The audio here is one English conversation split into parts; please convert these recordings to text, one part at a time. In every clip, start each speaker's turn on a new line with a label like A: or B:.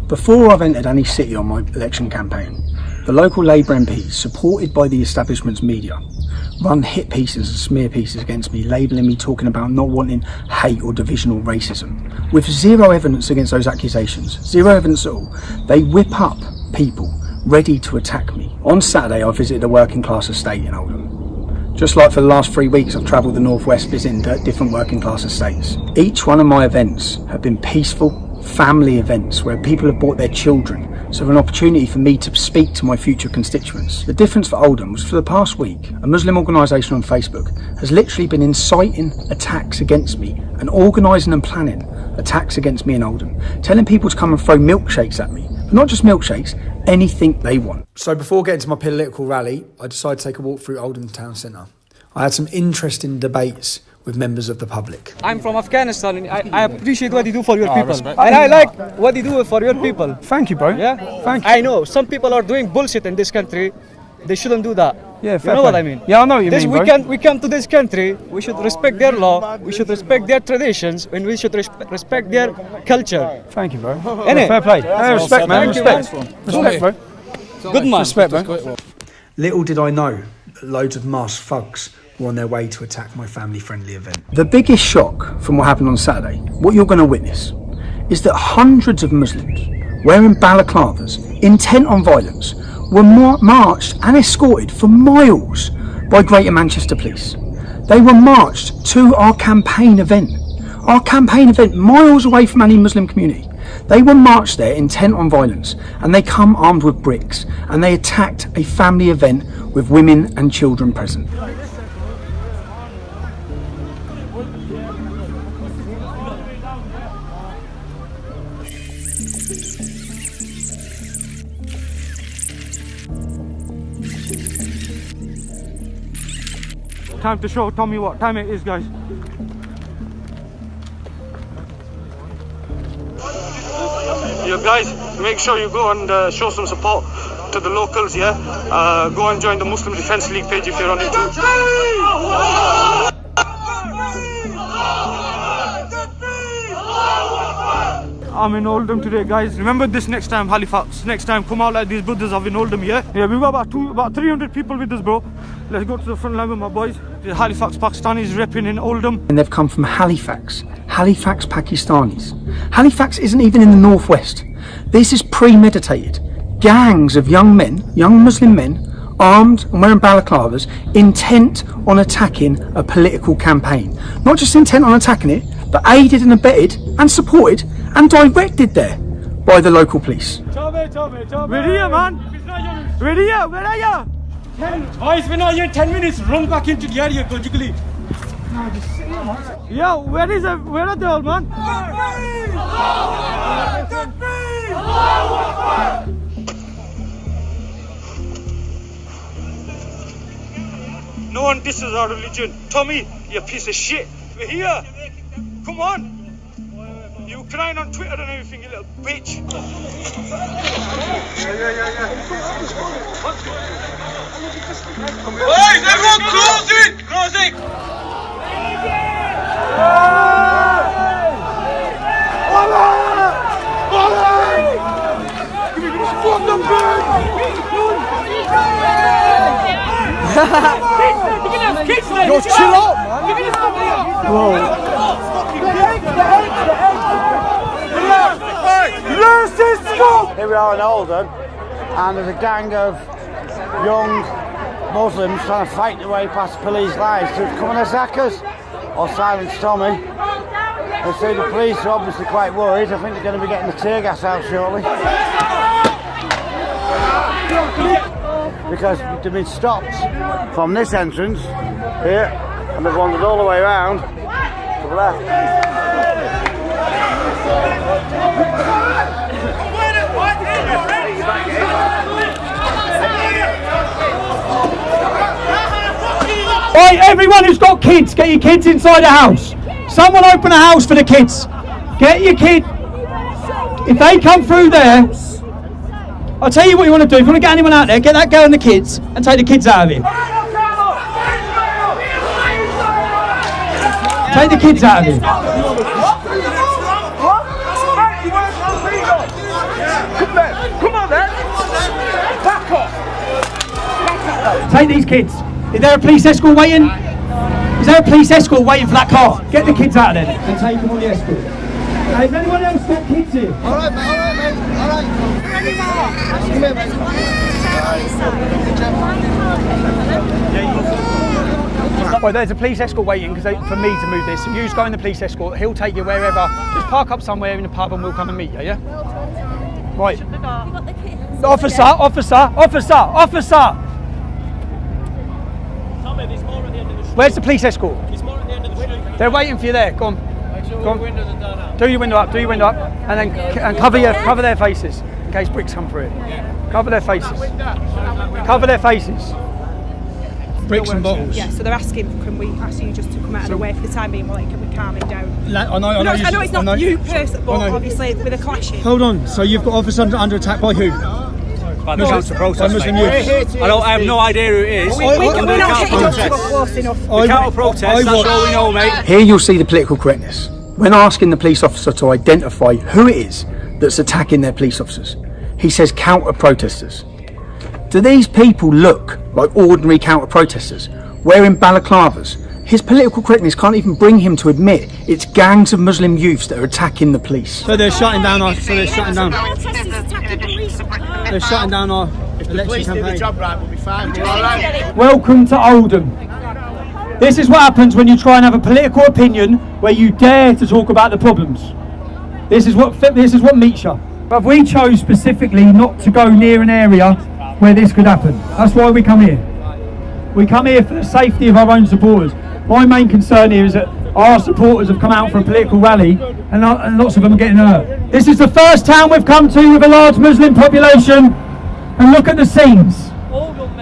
A: Before I've entered any city on my election campaign, the local Labour MPs, supported by the establishment's media, run hit pieces and smear pieces against me, labelling me, talking about not wanting hate or division or racism. With zero evidence against those accusations, zero evidence at all, they whip up people ready to attack me. On Saturday I visited a working class estate in Oldham. Just like for the last 3 weeks I've travelled the northwest visiting different working class estates. Each one of my events have been peaceful family events where people have brought their children, so an opportunity for me to speak to my future constituents. The difference for Oldham was for the past week, a Muslim organisation on Facebook has literally been inciting attacks against me and organising and planning attacks against me in Oldham, telling people to come and throw milkshakes at me. But not just milkshakes, anything they want. So before getting to my political rally, I decided to take a walk through Oldham town centre. I had some interesting debates with members of the public.
B: I'm from Afghanistan and I appreciate what you do for your people. And I like what you do for your people.
A: Thank you, bro.
B: Yeah?
A: Thank you.
B: I know some people are doing bullshit in this country. They shouldn't do that.
A: Yeah,
B: you know what I mean?
A: Yeah, I know what you mean, bro.
B: We come to this country, we should respect their law, we should respect their traditions, and we should respect their culture.
A: Thank you, bro.
B: Fair
A: play. Respect, man. Respect. Respect, bro.
B: Good man.
A: Respect, bro. Little did I know that loads of masked thugs were on their way to attack my family-friendly event. The biggest shock from what happened on Saturday, what you're going to witness, is that hundreds of Muslims wearing balaclavas, intent on violence, were marched and escorted for miles by Greater Manchester Police. They were marched to our campaign event miles away from any Muslim community. They were marched there intent on violence, and they come armed with bricks, and they attacked a family event with women and children present.
C: Time to show Tommy what time it is, guys. You guys, make sure you go and show some support to the locals, yeah? Go and join the Muslim Defence League page if you're on YouTube. I'm in Oldham today, guys. Remember this next time, Halifax. Next time, come out like these brothers have in Oldham, yeah? Yeah, we've got about 300 people with us, bro. Let's go to the front line with my boys. The Halifax Pakistanis repping in Oldham.
A: And they've come from Halifax Pakistanis. Halifax isn't even in the northwest. This is premeditated. Gangs of young men, young Muslim men, armed and wearing balaclavas, intent on attacking a political campaign. Not just intent on attacking it, but aided and abetted and supported and directed there by the local police.
C: We're here, man. We're here. Where are you?
D: Boys, we're not here 10 minutes. Run back into the area quickly.
C: Yeah, where are they all, man?
D: No one disses our religion. Tommy, you piece of shit. We're here. Come on. You crying on Twitter and everything, you little bitch. Boys, everyone close it! Close it! Fuck them,
A: Yo, chill out, man. Whoa.
E: Here we are in Oldham, and there's a gang of young Muslims trying to fight their way past police lines to come and attack us or silence Tommy. They say the police are obviously quite worried. I think they're going to be getting the tear gas out shortly. Because they've been stopped from this entrance here, and they've wandered all the way around to the left.
F: Right, everyone who's got kids, get your kids inside the house. Someone open a house for the kids. Get your kid. If they come through there, I'll tell you what you want to do. If you want to get anyone out there, get that girl and the kids and take the kids out of here. Take the kids out of here. Take these kids. Is there a police escort waiting? Is there a police escort waiting for that car? Get the kids out of there and take them on the escort. Has anyone else got kids here?
E: Alright, mate, alright. Come here, mate.
F: Well, there's a police escort waiting for me to move this. So you just go in the police escort, he'll take you wherever. Just park up somewhere in the pub and we'll come and meet you, yeah? Right. Officer! Where's the police escort? They're waiting for you there. Go on. Go on. Do your window up. And then cover their faces in case bricks come through. Cover their faces. Bricks and bottles.
G: Yeah, so they're asking, can we ask you just to come out of the way for the time being, like, can we calm it down?
F: I know
G: it's not you personally, but obviously with a clashing.
F: Hold on, so you've got officers under attack by who?
H: By the counter protest.
F: Muslim youth.
H: I have no idea who it is.
G: We're not getting up to close enough.
H: The counter protest, that's all we know, mate.
A: Here you'll see the political correctness. When asking the police officer to identify who it is that's attacking their police officers, he says counter protesters. Do these people look like ordinary counter protesters wearing balaclavas? His political correctness can't even bring him to admit it's gangs of Muslim youths that are attacking the police.
F: So they're shutting down our election campaign. Welcome to Oldham. This is what happens when you try and have a political opinion where you dare to talk about the problems. This is what meets you. But we chose specifically not to go near an area where this could happen. That's why we come here. We come here for the safety of our own supporters. My main concern here is that our supporters have come out for a political rally and lots of them are getting hurt. This is the first town we've come to with a large Muslim population, and look at the scenes.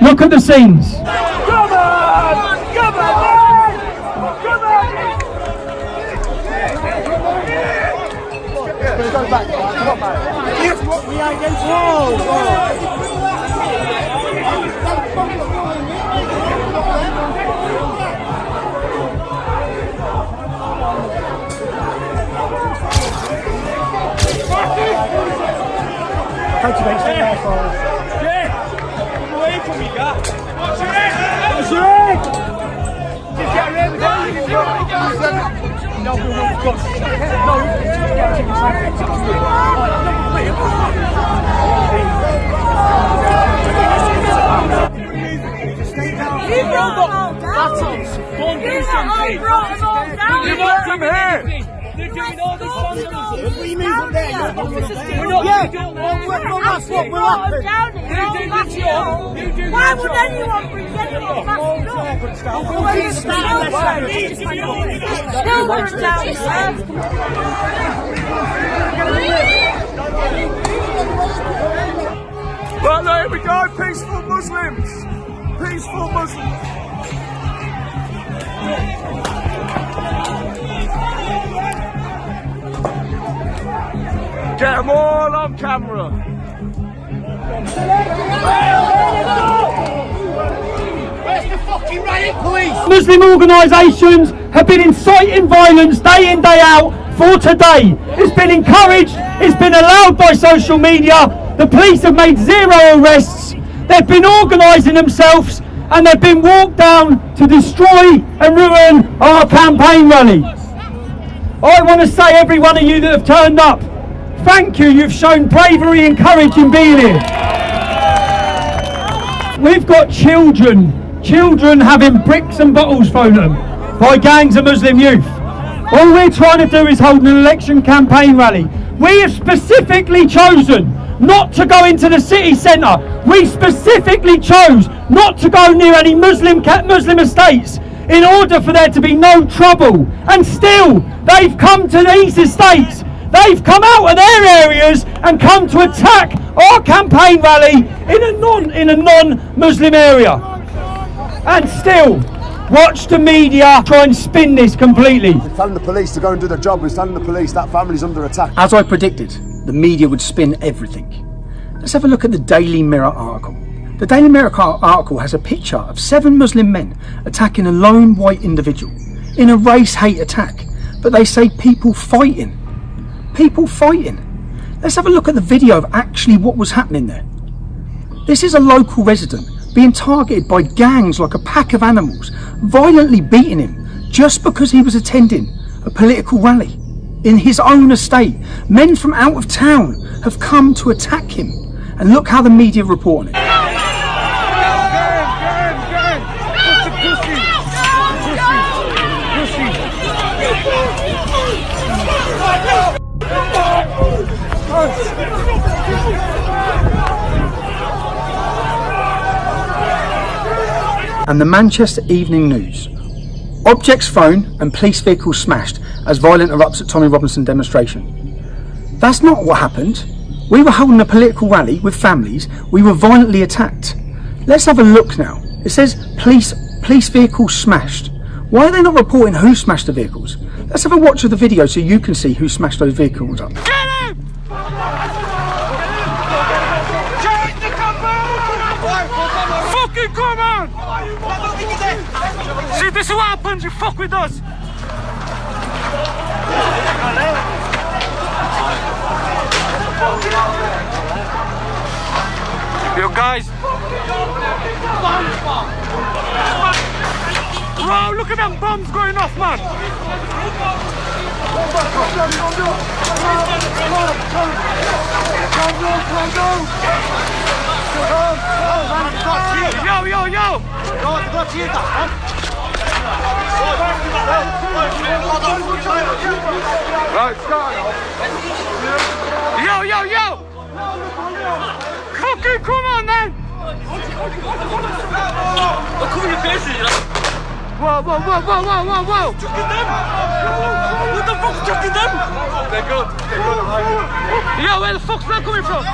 F: Look at the scenes.
C: Come on!
H: They're doing all this vandalism.
E: We move from there.
H: We're not doing
E: that's what will happen.
I: Why would anyone bring anyone back up? Children down there.
C: Well, there we go, peaceful Muslims. Peaceful Muslims. Get them all on camera.
E: Where's the fucking riot police?
F: Muslim organisations have been inciting violence day in, day out for today. It's been encouraged, it's been allowed by social media. The police have made 0 arrests. They've been organising themselves and they've been walked down to destroy and ruin our campaign rally. I want to say, every one of you that have turned up, thank you, you've shown bravery and courage in being here. We've got children having bricks and bottles thrown at them by gangs of Muslim youth. All we're trying to do is hold an election campaign rally. We have specifically chosen not to go into the city centre. We specifically chose not to go near any Muslim estates in order for there to be no trouble. And still, they've come to these estates. They've come out of their areas and come to attack our campaign rally in a non-Muslim area. And still, watch the media try and spin this completely.
J: We're telling the police to go and do their job. We're telling the police that family's under attack.
A: As I predicted, the media would spin everything. Let's have a look at the Daily Mirror article. The Daily Mirror article has a picture of 7 Muslim men attacking a lone white individual in a race hate attack, but they say people fighting. People fighting. Let's have a look at the video of actually what was happening there. This is a local resident being targeted by gangs like a pack of animals, violently beating him just because he was attending a political rally. In his own estate, men from out of town have come to attack him. And look how the media report on it. And the Manchester Evening News. Objects thrown and police vehicles smashed as violence erupts at Tommy Robinson demonstration. That's not what happened. We were holding a political rally with families. We were violently attacked. Let's have a look now. It says police vehicles smashed. Why are they not reporting who smashed the vehicles? Let's have a watch of the video so you can see who smashed those vehicles up.
C: Get him! Change the campaign! Fucking come on! See, this is what happens, you fuck with us! Yo guys! Bro, look at them bombs going off, man! Yo! Right, Yo! Fucking come on, man! Whoa! What the fuck's chucking them? They're good. Yo, where the fuck's that coming from?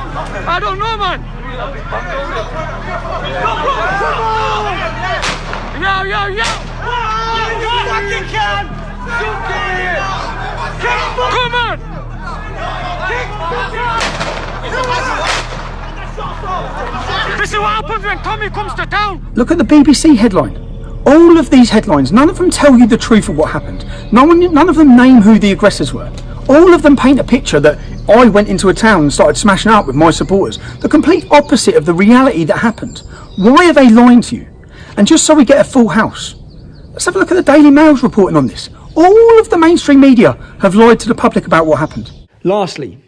C: I don't know, man. Yo! You fucking can! Come on! This is what happens when Tommy comes to town.
A: Look at the BBC headline. All of these headlines, none of them tell you the truth of what happened. None of them name who the aggressors were. All of them paint a picture that I went into a town and started smashing up with my supporters. The complete opposite of the reality that happened. Why are they lying to you? And just so we get a full house, let's have a look at the Daily Mail's reporting on this. All of the mainstream media have lied to the public about what happened.
F: Lastly,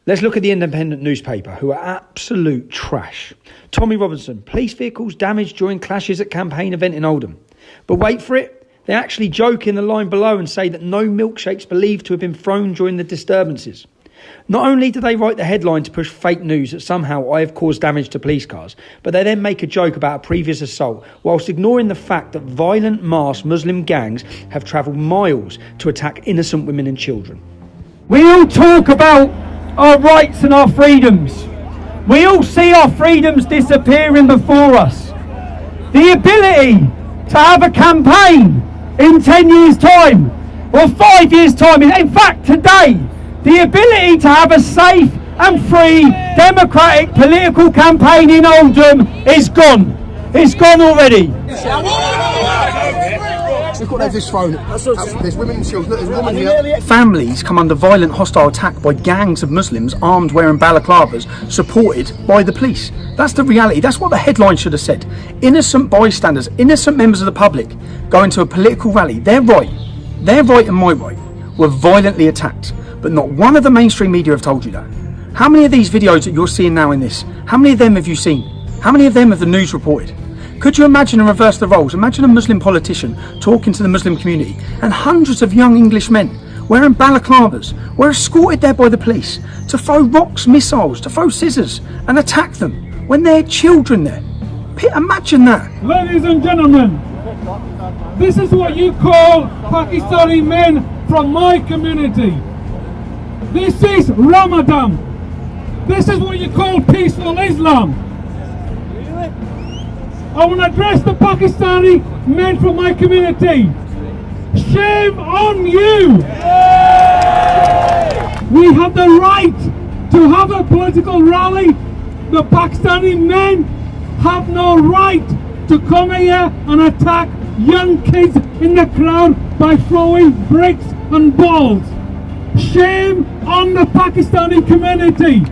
F: let's look at the Independent newspaper, who are absolute trash. Tommy Robinson, police vehicles damaged during clashes at campaign event in Oldham. But wait for it, they actually joke in the line below and say that no milkshakes believed to have been thrown during the disturbances. Not only do they write the headline to push fake news that somehow I have caused damage to police cars, but they then make a joke about a previous assault, whilst ignoring the fact that violent masked Muslim gangs have travelled miles to attack innocent women and children.
K: We all talk about our rights and our freedoms. We all see our freedoms disappearing before us. The ability to have a campaign in 10 years' time, or 5 years' time, in fact today, the ability to have a safe and free democratic political campaign in Oldham is gone. It's gone already.
J: Look what they've just thrown. There's women and children. There's a woman here.
A: Families come under violent hostile attack by gangs of Muslims armed wearing balaclavas, supported by the police. That's the reality. That's what the headline should have said. Innocent bystanders, innocent members of the public going to a political rally. Their right and my right were violently attacked. But not one of the mainstream media have told you that. How many of these videos that you're seeing now in this, how many of them have you seen? How many of them have the news reported? Could you imagine and reverse the roles? Imagine a Muslim politician talking to the Muslim community and hundreds of young English men wearing balaclavas were escorted there by the police to throw rocks, missiles, to throw scissors and attack them when there are children there. Imagine that.
K: Ladies and gentlemen, this is what you call Pakistani men from my community. This is Ramadan. This is what you call peaceful Islam. I want to address the Pakistani men from my community. Shame on you! We have the right to have a political rally. The Pakistani men have no right to come here and attack young kids in the crowd by throwing bricks and balls. Shame on the Pakistani community.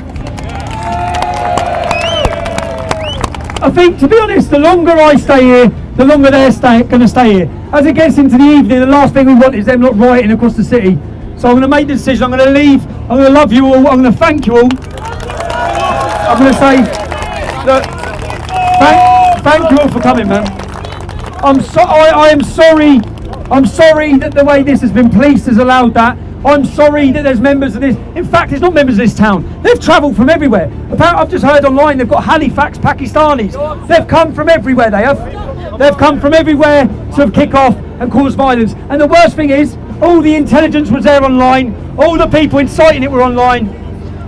K: I think, to be honest, the longer I stay here, the longer they're going to stay here. As it gets into the evening, the last thing we want is them not rioting across the city. So I'm going to make the decision. I'm going to leave. I'm going to love you all. I'm going to thank you all. I'm going to say, look, thank you all for coming, man. I am sorry. I'm sorry that the way this has been policed has allowed that. I'm sorry that there's members of this. In fact, it's not members of this town. They've travelled from everywhere. Apparently, I've just heard online they've got Halifax Pakistanis. They've come from everywhere. They have. They've come from everywhere to kick off and cause violence. And the worst thing is, all the intelligence was there online. All the people inciting it were online.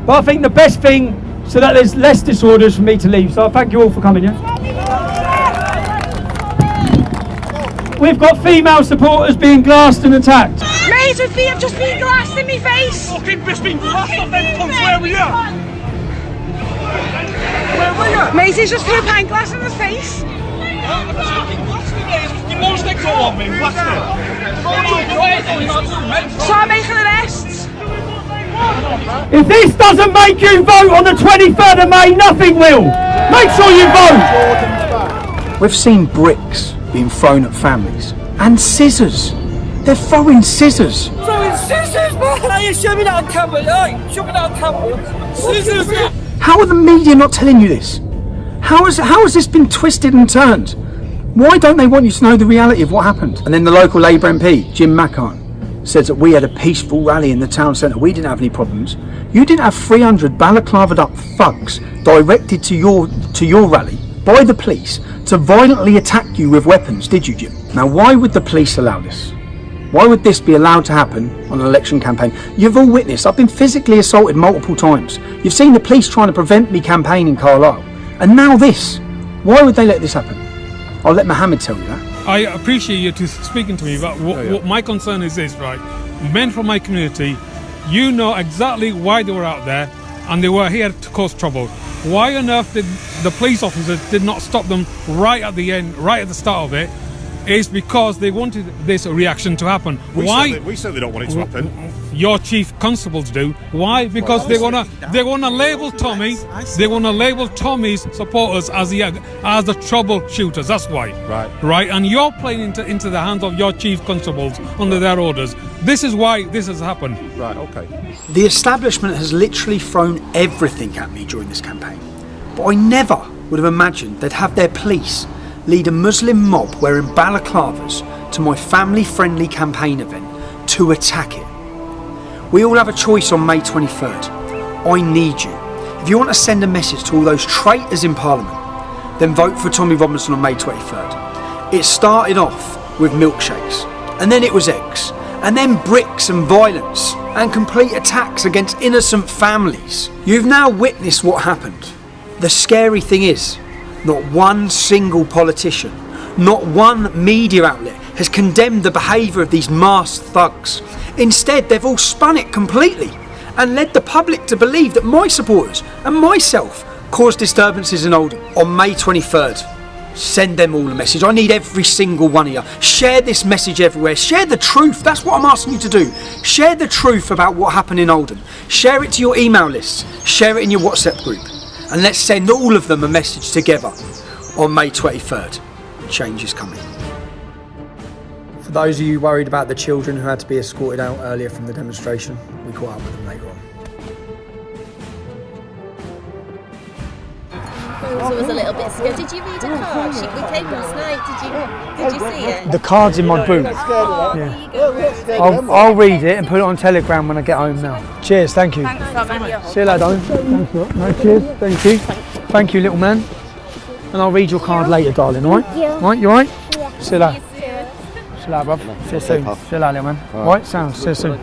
K: But I think the best thing, so that there's less disorders for me to leave. So I thank you all for coming. Yeah. We've got female supporters being glassed and attacked.
I: Mate, with me, I've just been glassed in my face.
D: Fucking just been glassed off them cunts. Where were you? Where were you?
I: Mate, he's just threw a pint glass in his face.
D: You most they go on me, what's that?
I: Start making arrests.
K: If this doesn't make you vote on the 23rd of May, nothing will. Make sure you vote.
A: We've seen bricks being thrown at families and scissors. They're throwing scissors.
H: Throwing scissors, man! Hey, show me that on camera, hey! Show me that on camera. Scissors!
A: How are the media not telling you this? How has this been twisted and turned? Why don't they want you to know the reality of what happened? And then the local Labour MP, Jim Mackarn, says that we had a peaceful rally in the town centre. We didn't have any problems. You didn't have 300 balaclavaed up thugs directed to your rally by the police to violently attack you with weapons, did you, Jim? Now, why would the police allow this? Why would this be allowed to happen on an election campaign? You've all witnessed, I've been physically assaulted multiple times. You've seen the police trying to prevent me campaigning in Carlisle. And now this. Why would they let this happen? I'll let Mohammed tell you that.
L: I appreciate you speaking to me, but what my concern is this, right? Men from my community, you know exactly why they were out there, and they were here to cause trouble. Why on earth did the police officers did not stop them right at the end, right at the start of it? Is because they wanted this reaction to happen. Why?
J: We certainly don't want it to happen.
L: Your chief constables do. Why? Because they wanna label Tommy. They wanna label Tommy's supporters as the troubleshooters. That's why. Right. And you're playing into the hands of your chief constables under their orders. This is why this has happened.
J: Right. Okay.
A: The establishment has literally thrown everything at me during this campaign, but I never would have imagined they'd have their police lead a Muslim mob wearing balaclavas to my family-friendly campaign event to attack it. We all have a choice on May 23rd. I need you. If you want to send a message to all those traitors in Parliament, then vote for Tommy Robinson on May 23rd. It started off with milkshakes, and then it was eggs, and then bricks and violence, and complete attacks against innocent families. You've now witnessed what happened. The scary thing is, not one single politician, not one media outlet has condemned the behaviour of these masked thugs. Instead, they've all spun it completely and led the public to believe that my supporters and myself caused disturbances in Oldham. On May 23rd, send them all a message. I need every single one of you. Share this message everywhere. Share the truth. That's what I'm asking you to do. Share the truth about what happened in Oldham. Share it to your email lists. Share it in your WhatsApp group. And let's send all of them a message together on May 23rd. Change is coming. For those of you worried about the children who had to be escorted out earlier from the demonstration, we caught up with them later on.
M: Rosa was a little bit scared. Did you read a card? We came last night. Did you see it?
K: The card's in my boot. Yeah. I'll read it and put it on Telegram when I get home now. Cheers, thank you. See you later, darling. Thanks a lot. No, cheers, thank you. Thank you, little man. And I'll read your card later, darling, alright? Alright, you alright? Yeah. See you later. See you later, bruv. See you soon. See you later, little man. Alright, sounds. See you soon.